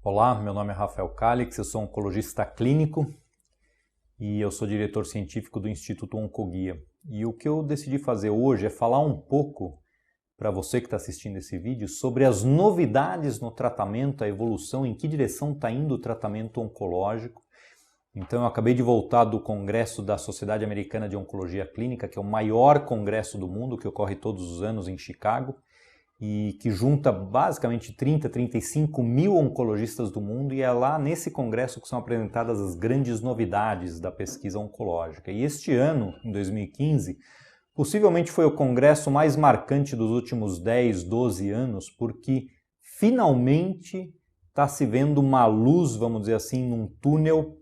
Olá, meu nome é Rafael Calix, eu sou oncologista clínico e eu sou diretor científico do Instituto Oncoguia. E o que eu decidi fazer hoje é falar um pouco para você que está assistindo esse vídeo sobre as novidades no tratamento, a evolução, em que direção está indo o tratamento oncológico. Então eu acabei de voltar do congresso da Sociedade Americana de Oncologia Clínica, que é o maior congresso do mundo, que ocorre todos os anos em Chicago, e que junta basicamente 35 mil oncologistas do mundo, e é lá nesse congresso que são apresentadas as grandes novidades da pesquisa oncológica. E este ano, em 2015, possivelmente foi o congresso mais marcante dos últimos 10, 12 anos, porque finalmente está se vendo uma luz, vamos dizer assim, num túnel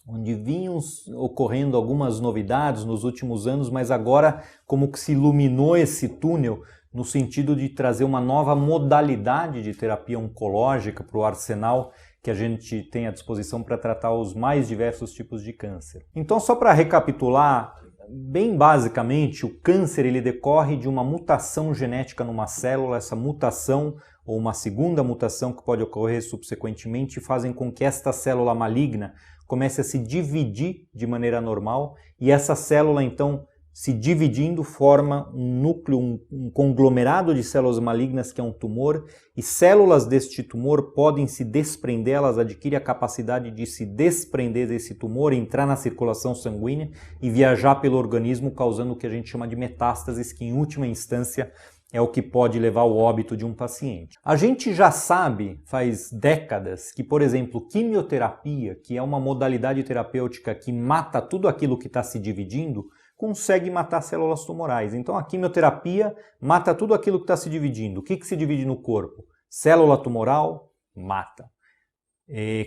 onde vinham ocorrendo algumas novidades nos últimos anos, mas agora como que se iluminou esse túnel no sentido de trazer uma nova modalidade de terapia oncológica para o arsenal que a gente tem à disposição para tratar os mais diversos tipos de câncer. Então, só para recapitular, bem basicamente, o câncer ele decorre de uma mutação genética numa célula. Essa mutação ou uma segunda mutação que pode ocorrer subsequentemente fazem com que esta célula maligna comece a se dividir de maneira normal, e essa célula então se dividindo forma um núcleo, um conglomerado de células malignas que é um tumor, e células deste tumor podem se desprender, elas adquirem a capacidade de se desprender desse tumor, entrar na circulação sanguínea e viajar pelo organismo, causando o que a gente chama de metástases, que em última instância é o que pode levar ao óbito de um paciente. A gente já sabe, faz décadas, que, por exemplo, quimioterapia, que é uma modalidade terapêutica que mata tudo aquilo que está se dividindo, consegue matar células tumorais. Então a quimioterapia mata tudo aquilo que está se dividindo. O que se divide no corpo? Célula tumoral, mata.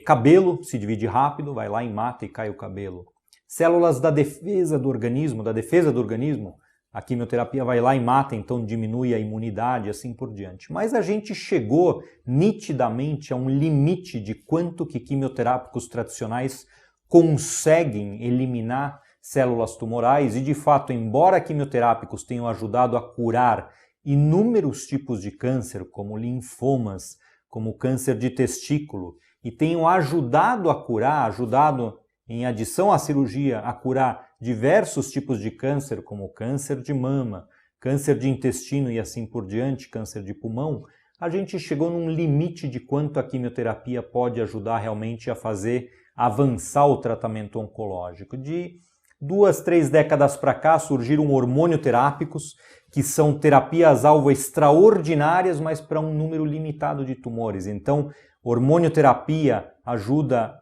Cabelo se divide rápido, vai lá e mata e cai o cabelo. Células da defesa do organismo, a quimioterapia vai lá e mata, então diminui a imunidade, assim por diante. Mas a gente chegou nitidamente a um limite de quanto que quimioterápicos tradicionais conseguem eliminar células tumorais, e de fato, embora quimioterápicos tenham ajudado a curar inúmeros tipos de câncer, como linfomas, como câncer de testículo, e tenham ajudado em adição à cirurgia, a curar diversos tipos de câncer, como câncer de mama, câncer de intestino e assim por diante, câncer de pulmão, a gente chegou num limite de quanto a quimioterapia pode ajudar realmente a fazer avançar o tratamento oncológico. De 2, 3 décadas para cá surgiram hormonioterápicos, que são terapias-alvo extraordinárias, mas para um número limitado de tumores. Então, hormonioterapia ajuda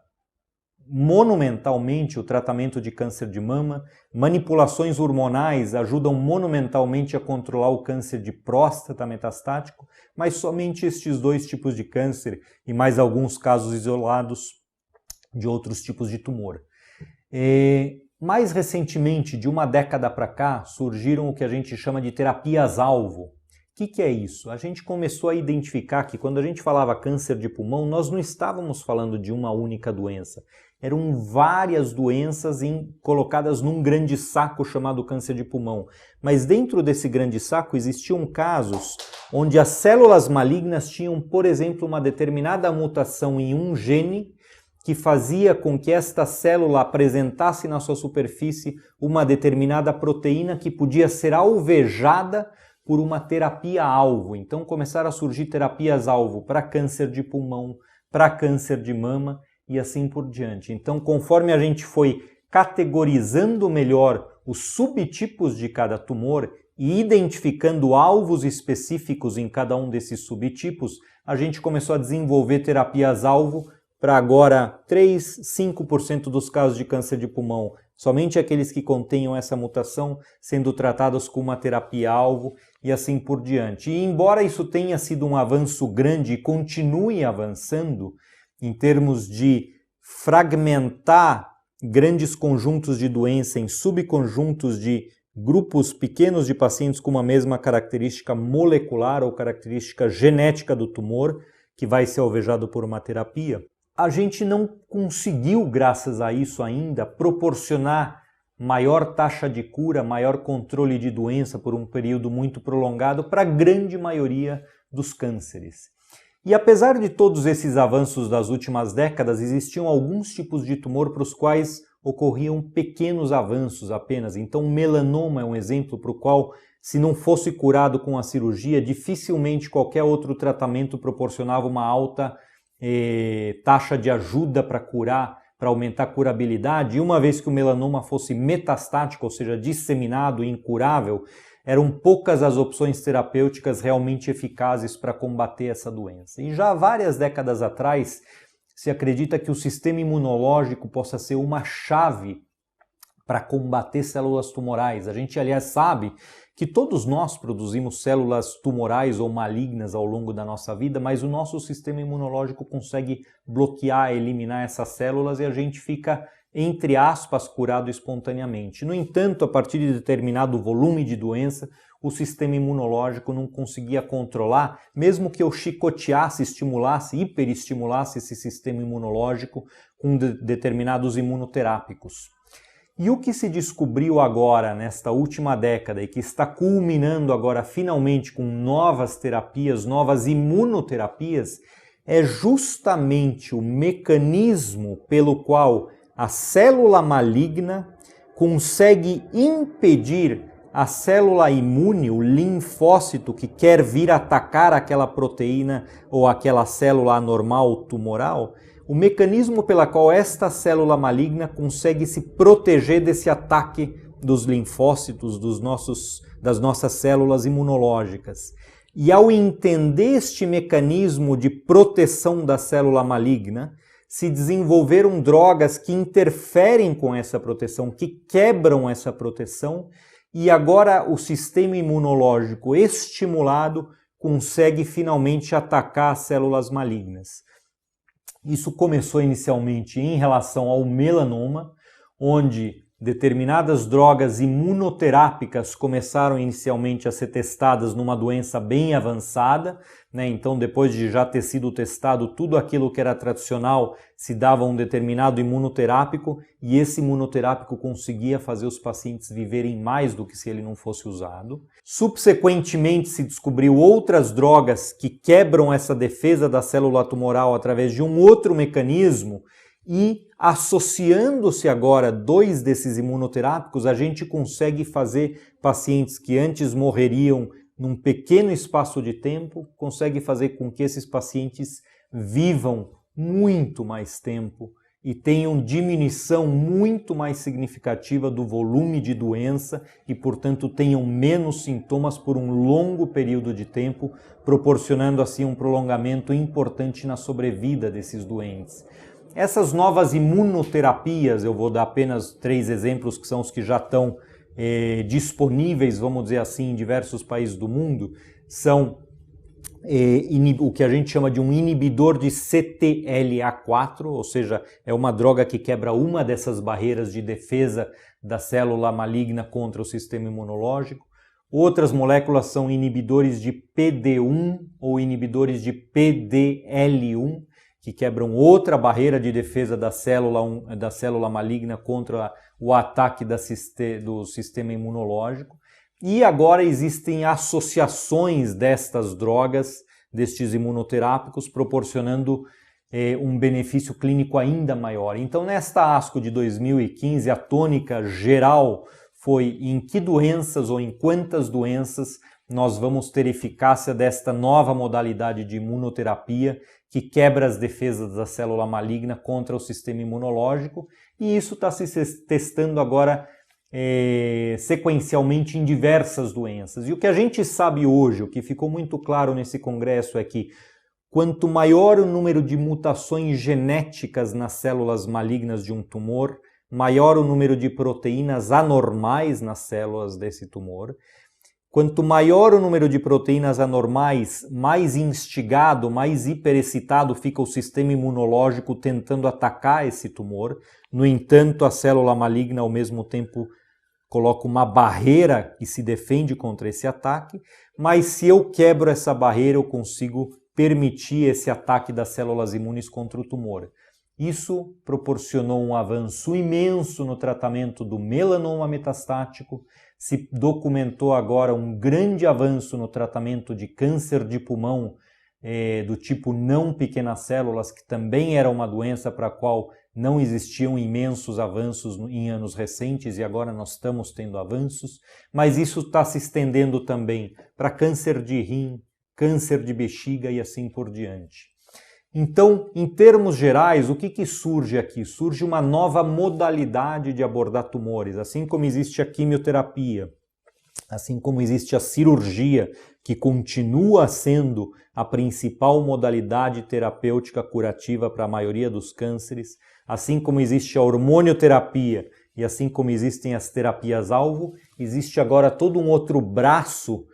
monumentalmente o tratamento de câncer de mama, manipulações hormonais ajudam monumentalmente a controlar o câncer de próstata metastático, mas somente estes dois tipos de câncer e mais alguns casos isolados de outros tipos de tumor. Mais recentemente, de uma década para cá, surgiram o que a gente chama de terapias-alvo. O que é isso? A gente começou a identificar que quando a gente falava câncer de pulmão, nós não estávamos falando de uma única doença. Eram várias doenças colocadas num grande saco chamado câncer de pulmão. Mas dentro desse grande saco existiam casos onde as células malignas tinham, por exemplo, uma determinada mutação em um gene que fazia com que esta célula apresentasse na sua superfície uma determinada proteína que podia ser alvejada por uma terapia-alvo. Então começaram a surgir terapias-alvo para câncer de pulmão, para câncer de mama e assim por diante. Então, conforme a gente foi categorizando melhor os subtipos de cada tumor e identificando alvos específicos em cada um desses subtipos, a gente começou a desenvolver terapias-alvo para agora 3, 5% dos casos de câncer de pulmão, somente aqueles que contenham essa mutação sendo tratados com uma terapia-alvo e assim por diante. E embora isso tenha sido um avanço grande e continue avançando em termos de fragmentar grandes conjuntos de doença em subconjuntos de grupos pequenos de pacientes com uma mesma característica molecular ou característica genética do tumor, que vai ser alvejado por uma terapia, a gente não conseguiu, graças a isso ainda, proporcionar maior taxa de cura, maior controle de doença por um período muito prolongado para a grande maioria dos cânceres. E apesar de todos esses avanços das últimas décadas, existiam alguns tipos de tumor para os quais ocorriam pequenos avanços apenas. Então, o melanoma é um exemplo para o qual, se não fosse curado com a cirurgia, dificilmente qualquer outro tratamento proporcionava uma alta taxa de ajuda para curar, para aumentar a curabilidade. E uma vez que o melanoma fosse metastático, ou seja, disseminado e incurável, eram poucas as opções terapêuticas realmente eficazes para combater essa doença. E já há várias décadas atrás, se acredita que o sistema imunológico possa ser uma chave para combater células tumorais. A gente, aliás, sabe que todos nós produzimos células tumorais ou malignas ao longo da nossa vida, mas o nosso sistema imunológico consegue bloquear, eliminar essas células e a gente fica, entre aspas, curado espontaneamente. No entanto, a partir de determinado volume de doença, o sistema imunológico não conseguia controlar, mesmo que eu chicoteasse, estimulasse, hiperestimulasse esse sistema imunológico com determinados imunoterápicos. E o que se descobriu agora, nesta última década, e que está culminando agora finalmente com novas terapias, novas imunoterapias, é justamente o mecanismo pelo qual a célula maligna consegue impedir a célula imune, o linfócito que quer vir atacar aquela proteína ou aquela célula anormal tumoral, o mecanismo pela qual esta célula maligna consegue se proteger desse ataque dos linfócitos, das nossas células imunológicas. E ao entender este mecanismo de proteção da célula maligna, se desenvolveram drogas que interferem com essa proteção, que quebram essa proteção, e agora o sistema imunológico estimulado consegue finalmente atacar as células malignas. Isso começou inicialmente em relação ao melanoma, onde determinadas drogas imunoterápicas começaram inicialmente a ser testadas numa doença bem avançada, né? Então, depois de já ter sido testado tudo aquilo que era tradicional, se dava um determinado imunoterápico e esse imunoterápico conseguia fazer os pacientes viverem mais do que se ele não fosse usado. Subsequentemente, se descobriu outras drogas que quebram essa defesa da célula tumoral através de um outro mecanismo e, associando-se agora dois desses imunoterápicos, a gente consegue fazer pacientes que antes morreriam num pequeno espaço de tempo, consegue fazer com que esses pacientes vivam muito mais tempo e tenham diminuição muito mais significativa do volume de doença e, portanto, tenham menos sintomas por um longo período de tempo, proporcionando assim um prolongamento importante na sobrevida desses doentes. Essas novas imunoterapias, eu vou dar apenas 3 exemplos que são os que já estão disponíveis, vamos dizer assim, em diversos países do mundo, são o que a gente chama de um inibidor de CTLA4, ou seja, é uma droga que quebra uma dessas barreiras de defesa da célula maligna contra o sistema imunológico. Outras moléculas são inibidores de PD1 ou inibidores de PDL1, que quebram outra barreira de defesa da célula maligna contra o ataque do sistema imunológico. E agora existem associações destas drogas, destes imunoterápicos, proporcionando um benefício clínico ainda maior. Então, nesta ASCO de 2015, a tônica geral foi em que doenças ou em quantas doenças nós vamos ter eficácia desta nova modalidade de imunoterapia que quebra as defesas da célula maligna contra o sistema imunológico, e isso está se testando agora sequencialmente em diversas doenças. E o que a gente sabe hoje, o que ficou muito claro nesse congresso é que quanto maior o número de mutações genéticas nas células malignas de um tumor, maior o número de proteínas anormais nas células desse tumor. Quanto maior o número de proteínas anormais, mais instigado, mais hiperexcitado fica o sistema imunológico tentando atacar esse tumor. No entanto, a célula maligna, ao mesmo tempo, coloca uma barreira que se defende contra esse ataque, mas se eu quebro essa barreira, eu consigo permitir esse ataque das células imunes contra o tumor. Isso proporcionou um avanço imenso no tratamento do melanoma metastático. Se documentou agora um grande avanço no tratamento de câncer de pulmão do tipo não pequenas células, que também era uma doença para a qual não existiam imensos avanços em anos recentes e agora nós estamos tendo avanços, mas isso está se estendendo também para câncer de rim, câncer de bexiga e assim por diante. Então, em termos gerais, o que surge aqui? Surge uma nova modalidade de abordar tumores, assim como existe a quimioterapia, assim como existe a cirurgia, que continua sendo a principal modalidade terapêutica curativa para a maioria dos cânceres, assim como existe a hormonioterapia e assim como existem as terapias-alvo, existe agora todo um outro braço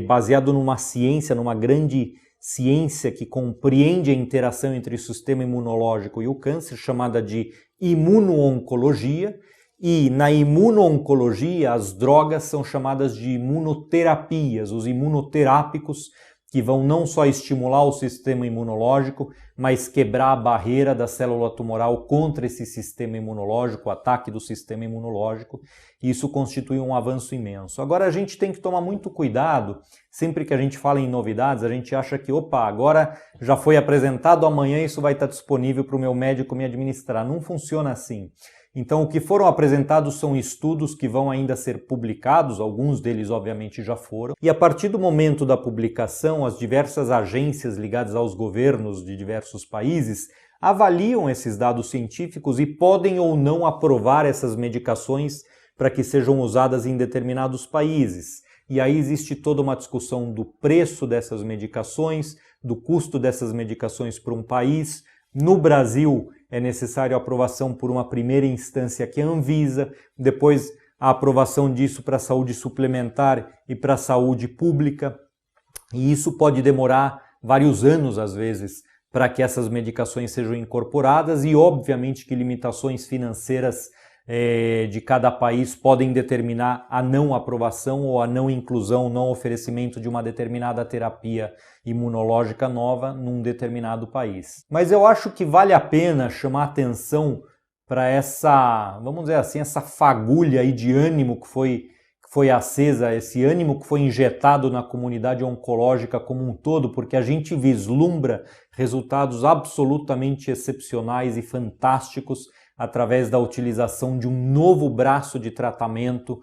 baseado numa ciência, numa grande ciência que compreende a interação entre o sistema imunológico e o câncer, chamada de imuno-oncologia. E na imuno-oncologia, as drogas são chamadas de imunoterapias, os imunoterápicos, que vão não só estimular o sistema imunológico, mas quebrar a barreira da célula tumoral contra esse sistema imunológico, o ataque do sistema imunológico. E isso constitui um avanço imenso. Agora a gente tem que tomar muito cuidado, sempre que a gente fala em novidades, a gente acha que, opa, agora já foi apresentado, amanhã isso vai estar disponível para o meu médico me administrar. Não funciona assim. Então, o que foram apresentados são estudos que vão ainda ser publicados, alguns deles obviamente já foram, e a partir do momento da publicação, as diversas agências ligadas aos governos de diversos países avaliam esses dados científicos e podem ou não aprovar essas medicações para que sejam usadas em determinados países. E aí existe toda uma discussão do preço dessas medicações, do custo dessas medicações para um país. No Brasil, é necessário a aprovação por uma primeira instância que é a Anvisa, depois a aprovação disso para a saúde suplementar e para a saúde pública. E isso pode demorar vários anos, às vezes, para que essas medicações sejam incorporadas e, obviamente, que limitações financeiras de cada país podem determinar a não aprovação ou a não inclusão, não oferecimento de uma determinada terapia imunológica nova num determinado país. Mas eu acho que vale a pena chamar atenção para essa, vamos dizer assim, essa fagulha aí de ânimo que foi acesa, esse ânimo que foi injetado na comunidade oncológica como um todo, porque a gente vislumbra resultados absolutamente excepcionais e fantásticos através da utilização de um novo braço de tratamento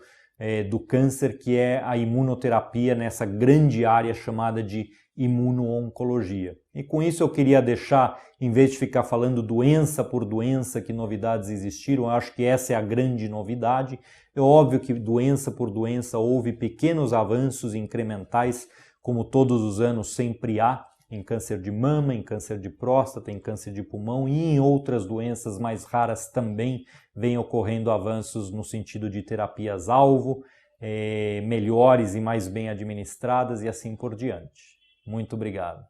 do câncer, que é a imunoterapia nessa grande área chamada de imuno-oncologia. E com isso eu queria deixar, em vez de ficar falando doença por doença, que novidades existiram, eu acho que essa é a grande novidade. É óbvio que doença por doença houve pequenos avanços incrementais, como todos os anos sempre há, em câncer de mama, em câncer de próstata, em câncer de pulmão e em outras doenças mais raras também vem ocorrendo avanços no sentido de terapias-alvo, melhores e mais bem administradas e assim por diante. Muito obrigado.